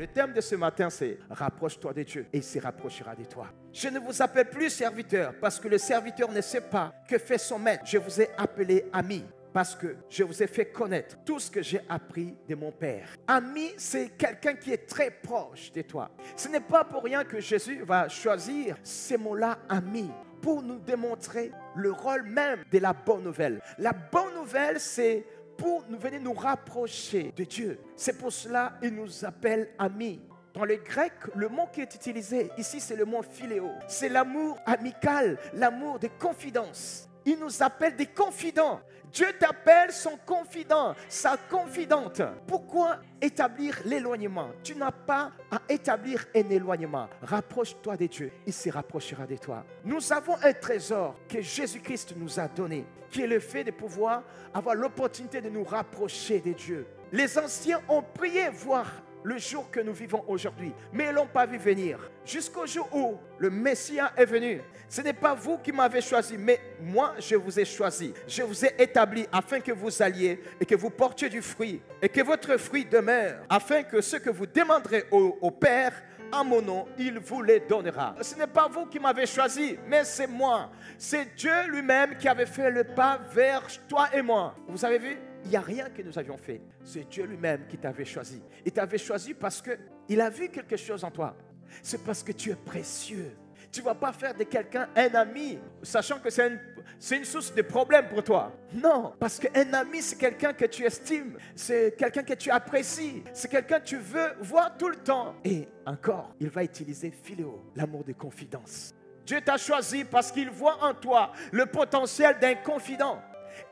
Le thème de ce matin, c'est « Rapproche-toi de Dieu et il se rapprochera de toi ». Je ne vous appelle plus serviteur parce que le serviteur ne sait pas que fait son maître. Je vous ai appelé ami parce que je vous ai fait connaître tout ce que j'ai appris de mon Père. Ami, c'est quelqu'un qui est très proche de toi. Ce n'est pas pour rien que Jésus va choisir ces mots-là, ami, pour nous démontrer le rôle même de la bonne nouvelle. La bonne nouvelle, c'est pour nous venir nous rapprocher de Dieu. C'est pour cela qu'il nous appelle amis. Dans le grec, le mot qui est utilisé ici, c'est le mot philéo. C'est l'amour amical, l'amour de confidence. Il nous appelle des confidents. Dieu t'appelle son confident, sa confidente. Pourquoi établir l'éloignement? Tu n'as pas à établir un éloignement. Rapproche-toi de Dieu, il se rapprochera de toi. Nous avons un trésor que Jésus-Christ nous a donné, qui est le fait de pouvoir avoir l'opportunité de nous rapprocher de Dieu. Les anciens ont prié voir le jour que nous vivons aujourd'hui, mais ils ne l'ont pas vu venir. Jusqu'au jour où le Messie est venu. Ce n'est pas vous qui m'avez choisi, mais moi je vous ai choisi. Je vous ai établi afin que vous alliez et que vous portiez du fruit et que votre fruit demeure, afin que ce que vous demanderez au Père en mon nom, il vous les donnera. Ce n'est pas vous qui m'avez choisi, mais c'est moi. C'est Dieu lui-même qui avait fait le pas vers toi et moi. Vous avez vu? Il n'y a rien que nous avions fait. C'est Dieu lui-même qui t'avait choisi. Il t'avait choisi parce qu'il a vu quelque chose en toi. C'est parce que tu es précieux. Tu ne vas pas faire de quelqu'un un ami, sachant que c'est une source de problème pour toi. Non, parce qu'un ami, c'est quelqu'un que tu estimes. C'est quelqu'un que tu apprécies. C'est quelqu'un que tu veux voir tout le temps. Et encore, il va utiliser philéo, l'amour de confidence. Dieu t'a choisi parce qu'il voit en toi le potentiel d'un confident.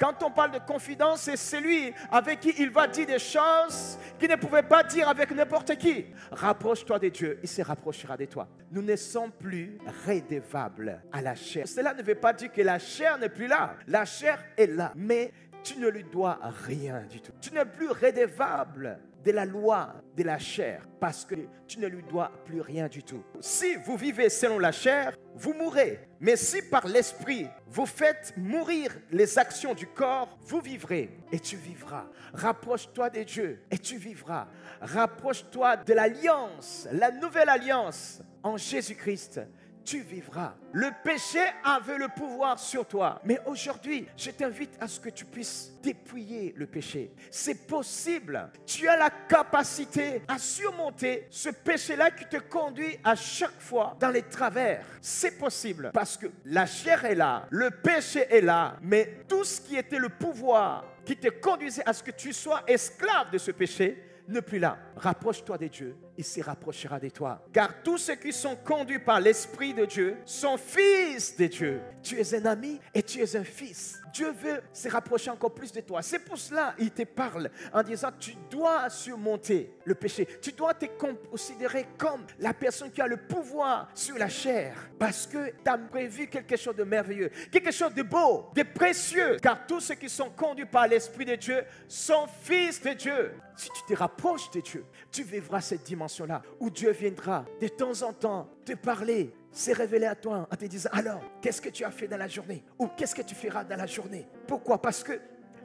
Quand on parle de confidence, c'est celui avec qui il va dire des choses qu'il ne pouvait pas dire avec n'importe qui. Rapproche-toi de Dieu, il se rapprochera de toi. Nous ne sommes plus rédevables à la chair. Cela ne veut pas dire que la chair n'est plus là. La chair est là, mais tu ne lui dois rien du tout. Tu n'es plus rédevable de la loi de la chair parce que tu ne lui dois plus rien du tout. Si vous vivez selon la chair, vous mourrez. Mais si par l'esprit vous faites mourir les actions du corps, vous vivrez et tu vivras. Rapproche-toi de Dieu et tu vivras. Rapproche-toi de l'alliance, la nouvelle alliance en Jésus-Christ. Tu vivras. Le péché avait le pouvoir sur toi. Mais aujourd'hui, je t'invite à ce que tu puisses dépouiller le péché. C'est possible. Tu as la capacité à surmonter ce péché-là qui te conduit à chaque fois dans les travers. C'est possible parce que la chair est là, le péché est là, mais tout ce qui était le pouvoir qui te conduisait à ce que tu sois esclave de ce péché n'est plus là. Rapproche-toi de Dieu, il se rapprochera de toi. Car tous ceux qui sont conduits par l'Esprit de Dieu sont fils de Dieu. Tu es un ami et tu es un fils. Dieu veut se rapprocher encore plus de toi. C'est pour cela qu'il te parle en disant tu dois surmonter le péché. Tu dois te considérer comme la personne qui a le pouvoir sur la chair. Parce que tu as prévu quelque chose de merveilleux, quelque chose de beau, de précieux. Car tous ceux qui sont conduits par l'Esprit de Dieu sont fils de Dieu. Si tu te rapproches de Dieu, tu vivras cette dimension-là où Dieu viendra de temps en temps te parler, se révéler à toi en te disant alors, qu'est-ce que tu as fait dans la journée? Ou qu'est-ce que tu feras dans la journée? Pourquoi? Parce que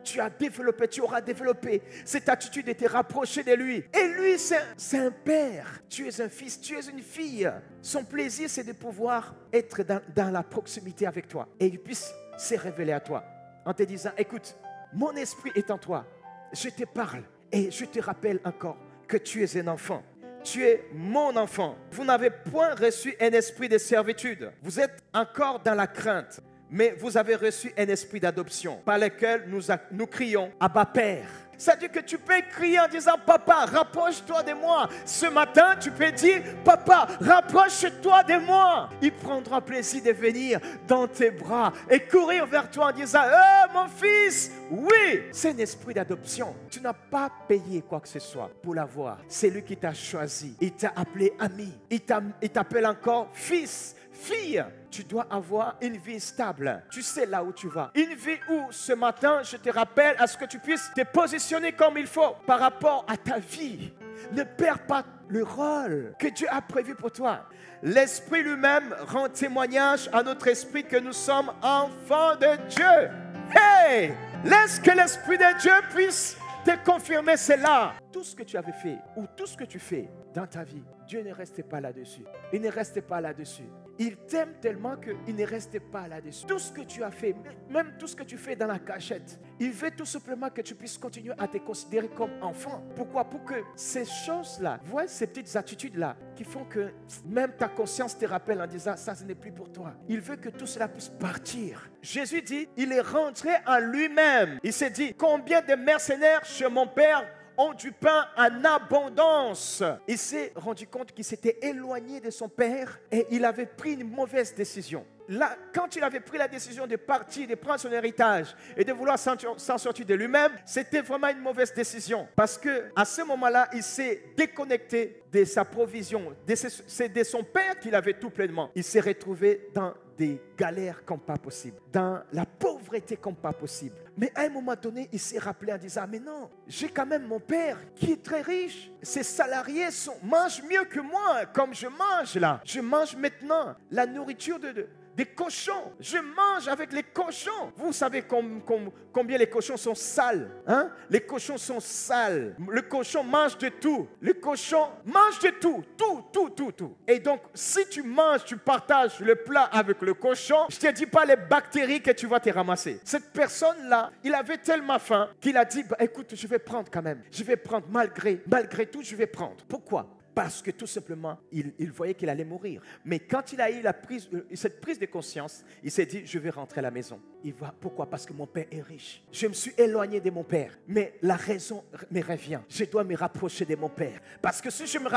tu auras développé cette attitude de te rapprocher de lui. Et lui, c'est un père. Tu es un fils, tu es une fille. Son plaisir, c'est de pouvoir être dans la proximité avec toi. Et il puisse se révéler à toi en te disant, écoute, mon esprit est en toi. Je te parle et je te rappelle encore que tu es un enfant. Tu es mon enfant. Vous n'avez point reçu un esprit de servitude. Vous êtes encore dans la crainte. Mais vous avez reçu un esprit d'adoption par lequel nous crions Abba Père. C'est-à-dire que tu peux crier en disant Papa, rapproche-toi de moi. Ce matin, tu peux dire Papa, rapproche-toi de moi. Il prendra plaisir de venir dans tes bras et courir vers toi en disant mon fils, oui. C'est un esprit d'adoption. Tu n'as pas payé quoi que ce soit pour l'avoir. C'est lui qui t'a choisi. Il t'a appelé ami. Il t'appelle encore fils. Fille, tu dois avoir une vie stable. Tu sais là où tu vas. Une vie où ce matin, je te rappelle à ce que tu puisses te positionner comme il faut par rapport à ta vie. Ne perds pas le rôle que Dieu a prévu pour toi. L'Esprit lui-même rend témoignage à notre esprit que nous sommes enfants de Dieu. Hey! Laisse que l'Esprit de Dieu puisse te confirmer cela. Tout ce que tu avais fait ou tout ce que tu fais dans ta vie. Dieu ne reste pas là-dessus. Il ne reste pas là-dessus. Il t'aime tellement qu'il ne reste pas là-dessus. Tout ce que tu as fait, même tout ce que tu fais dans la cachette, il veut tout simplement que tu puisses continuer à te considérer comme enfant. Pourquoi? Pour que ces choses-là, vois ces petites attitudes-là qui font que même ta conscience te rappelle en disant ça, ce n'est plus pour toi. Il veut que tout cela puisse partir. Jésus dit, il est rentré en lui-même. Il s'est dit, combien de mercenaires chez mon Père ont du pain en abondance. Il s'est rendu compte qu'il s'était éloigné de son père et il avait pris une mauvaise décision. Là, quand il avait pris la décision de partir, de prendre son héritage et de vouloir s'en sortir de lui-même, c'était vraiment une mauvaise décision. Parce qu'à ce moment-là, il s'est déconnecté de sa provision. C'est de son père qu'il avait tout pleinement. Il s'est retrouvé dans des galères comme pas possible, dans la pauvreté comme pas possible. Mais à un moment donné, il s'est rappelé en disant, mais non, j'ai quand même mon père qui est très riche. Ses salariés mangent mieux que moi, comme je mange là. Je mange maintenant la nourriture des cochons. Je mange avec les cochons. Vous savez combien les cochons sont sales. Hein? Les cochons sont sales. Le cochon mange de tout. Le cochon mange de tout. Tout. Et donc, si tu manges, tu partages le plat avec le cochon, je ne te dis pas les bactéries que tu vas te ramasser. Cette personne-là, il avait tellement faim qu'il a dit, écoute, je vais prendre quand même. Je vais prendre malgré tout, je vais prendre. Pourquoi? Parce que tout simplement, il voyait qu'il allait mourir. Mais quand il a eu cette prise de conscience, il s'est dit, je vais rentrer à la maison. Pourquoi? Parce que mon père est riche. Je me suis éloigné de mon père. Mais la raison me revient. Je dois me rapprocher de mon père. Parce que si je me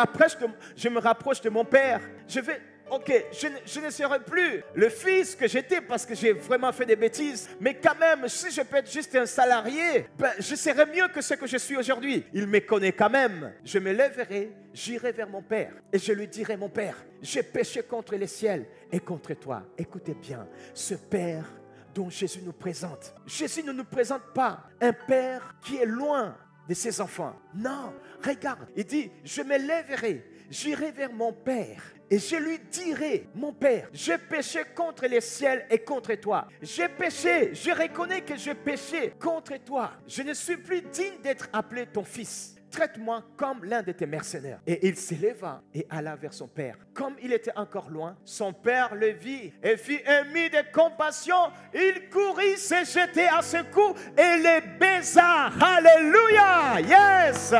rapproche de mon père, je ne serai plus le fils que j'étais parce que j'ai vraiment fait des bêtises. Mais quand même, si je peux être juste un salarié, je serai mieux que ce que je suis aujourd'hui. Il me connaît quand même. Je me lèverai, j'irai vers mon père et je lui dirai, mon père, j'ai péché contre les ciels et contre toi. Écoutez bien, ce père dont Jésus nous présente. Jésus ne nous présente pas un père qui est loin de ses enfants. Non, regarde, il dit, je me lèverai, j'irai vers mon père et je lui dirai, mon père, j'ai péché contre les ciels et contre toi. J'ai péché, je reconnais que j'ai péché contre toi. Je ne suis plus digne d'être appelé ton fils. Traite-moi comme l'un de tes mercenaires. Et il s'éleva et alla vers son père. Comme il était encore loin, son père le vit et fit ému de compassion. Il courut se jeter à ses cous et les baisa. Alléluia! Yes!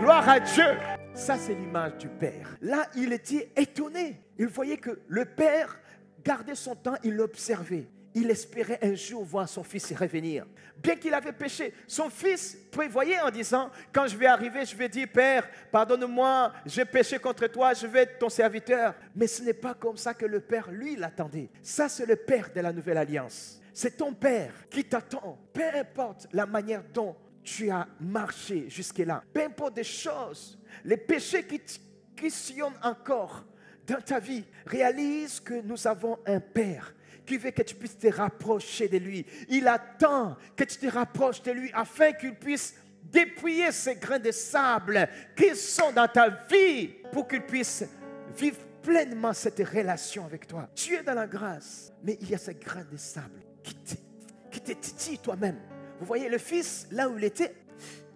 Gloire à Dieu. Ça, c'est l'image du père. Là, il était étonné. Il voyait que le père gardait son temps, il l'observait. Il espérait un jour voir son fils revenir. Bien qu'il avait péché, son fils prévoyait en disant, quand je vais arriver, je vais dire, Père, pardonne-moi, j'ai péché contre toi, je vais être ton serviteur. Mais ce n'est pas comme ça que le Père, lui, l'attendait. Ça, c'est le Père de la nouvelle alliance. C'est ton Père qui t'attend. Peu importe la manière dont tu as marché jusque-là. Peu importe des choses, les péchés qui sillonnent encore dans ta vie. Réalise que nous avons un Père qui veut que tu puisses te rapprocher de lui. Il attend que tu te rapproches de lui afin qu'il puisse dépouiller ces grains de sable qui sont dans ta vie pour qu'il puisse vivre pleinement cette relation avec toi. Tu es dans la grâce, mais il y a ces grains de sable qui te titillent toi-même. Vous voyez, le fils, là où il était,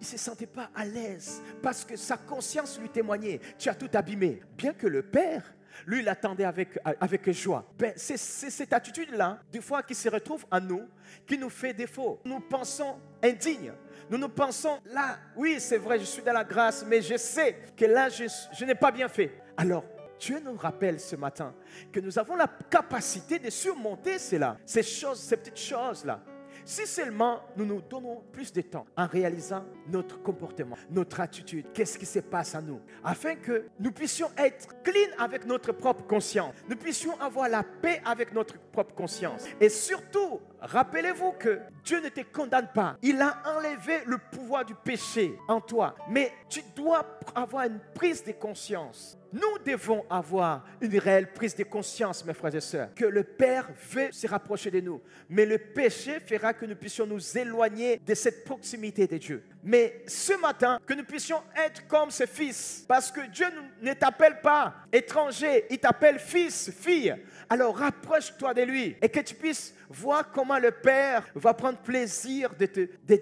il ne se sentait pas à l'aise parce que sa conscience lui témoignait. Tu as tout abîmé. Bien que le père, lui, il attendait avec joie. C'est cette attitude-là, des fois, qui se retrouve en nous, qui nous fait défaut. Nous pensons indignes. Nous pensons, là, oui, c'est vrai, je suis dans la grâce, mais je sais que là, je n'ai pas bien fait. Alors, Dieu nous rappelle ce matin que nous avons la capacité de surmonter cela, ces petites choses-là. Si seulement nous nous donnons plus de temps en réalisant notre comportement, notre attitude, qu'est-ce qui se passe à nous, afin que nous puissions être clean avec notre propre conscience, nous puissions avoir la paix avec notre propre conscience. Et surtout, rappelez-vous que Dieu ne te condamne pas. Il a enlevé le pouvoir du péché en toi. Mais tu dois avoir une prise de conscience. Nous devons avoir une réelle prise de conscience, mes frères et sœurs, que le Père veut se rapprocher de nous. Mais le péché fera que nous puissions nous éloigner de cette proximité de Dieu. Mais ce matin, que nous puissions être comme ses fils. Parce que Dieu ne t'appelle pas étranger, il t'appelle fils, fille. Alors rapproche-toi de connais lui et que tu puisses voir comment le Père va prendre plaisir de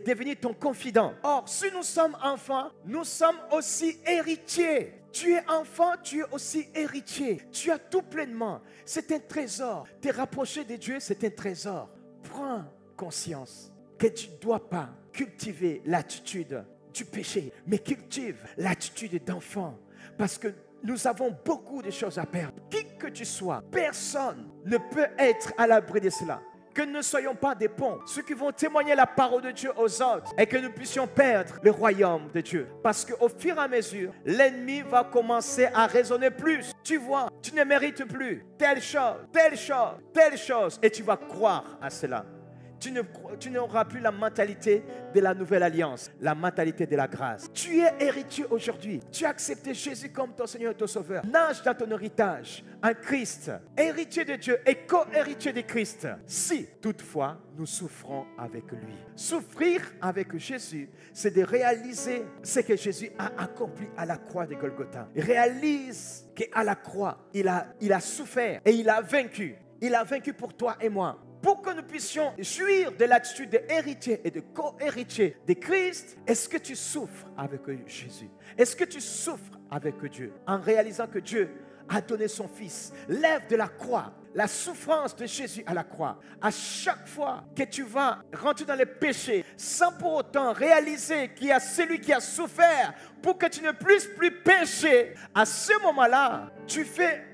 devenir ton confident. Or, si nous sommes enfants, nous sommes aussi héritiers. Tu es enfant, tu es aussi héritier. Tu as tout pleinement. C'est un trésor. Te rapprocher de Dieu, c'est un trésor. Prends conscience que tu ne dois pas cultiver l'attitude du péché, mais cultive l'attitude d'enfant. Parce que nous avons beaucoup de choses à perdre. Qui que tu sois, personne ne peut être à l'abri de cela. Que nous ne soyons pas des ponts, ceux qui vont témoigner la parole de Dieu aux autres et que nous puissions perdre le royaume de Dieu. Parce qu'au fur et à mesure, l'ennemi va commencer à raisonner plus. Tu vois, tu ne mérites plus telle chose, telle chose, telle chose et tu vas croire à cela. Tu n'auras plus la mentalité de la nouvelle alliance, la mentalité de la grâce. Tu es héritier aujourd'hui. Tu as accepté Jésus comme ton Seigneur et ton Sauveur. Nage dans ton héritage en Christ, héritier de Dieu et co-héritier de Christ. Si toutefois nous souffrons avec lui. Souffrir avec Jésus, c'est de réaliser ce que Jésus a accompli à la croix de Golgotha. Réalise qu'à la croix, il a souffert et il a vaincu. Il a vaincu pour toi et moi. Pour que nous puissions jouir de l'attitude d'héritier et de co-héritier de Christ, est-ce que tu souffres avec Jésus? Est-ce que tu souffres avec Dieu en réalisant que Dieu a donné son Fils? Lève de la croix la souffrance de Jésus à la croix. À chaque fois que tu vas rentrer dans les péchés, sans pour autant réaliser qu'il y a celui qui a souffert pour que tu ne puisses plus pécher, à ce moment-là, tu fais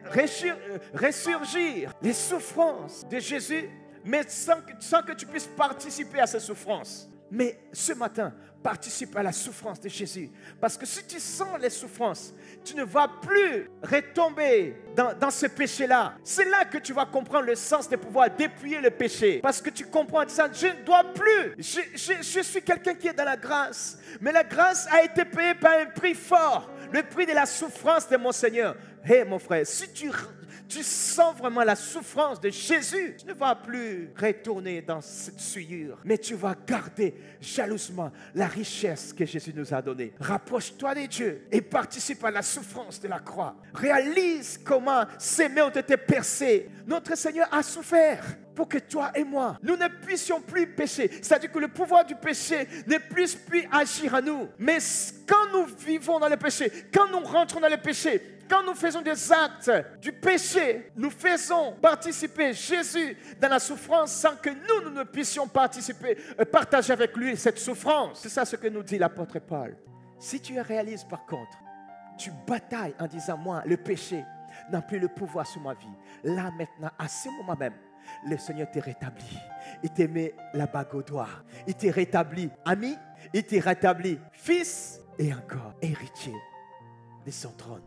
ressurgir les souffrances de Jésus, mais sans que tu puisses participer à ces souffrances. Mais ce matin, participe à la souffrance de Jésus. Parce que si tu sens les souffrances, tu ne vas plus retomber dans ce péché-là. C'est là que tu vas comprendre le sens de pouvoir dépouiller le péché. Parce que tu comprends ça, je ne dois plus. Je suis quelqu'un qui est dans la grâce. Mais la grâce a été payée par un prix fort. Le prix de la souffrance de mon Seigneur. Hé mon frère, si tu sens vraiment la souffrance de Jésus, tu ne vas plus retourner dans cette souillure, mais tu vas garder jalousement la richesse que Jésus nous a donnée. Rapproche-toi de Dieu et participe à la souffrance de la croix. Réalise comment ses mains ont été percées. Notre Seigneur a souffert pour que toi et moi, nous ne puissions plus pécher. C'est-à-dire que le pouvoir du péché ne puisse plus agir à nous. Mais quand nous vivons dans le péché, quand nous rentrons dans le péché, quand nous faisons des actes du péché, nous faisons participer Jésus dans la souffrance sans que nous ne puissions partager avec lui cette souffrance. C'est ça ce que nous dit l'apôtre Paul. Si tu réalises par contre, tu batailles en disant, moi, le péché n'a plus le pouvoir sur ma vie. Là maintenant, à ce moment même, le Seigneur t'a rétabli. Il t'a mis la bague au doigt. Il t'a rétabli ami, il t'a rétabli fils et encore héritier de son trône.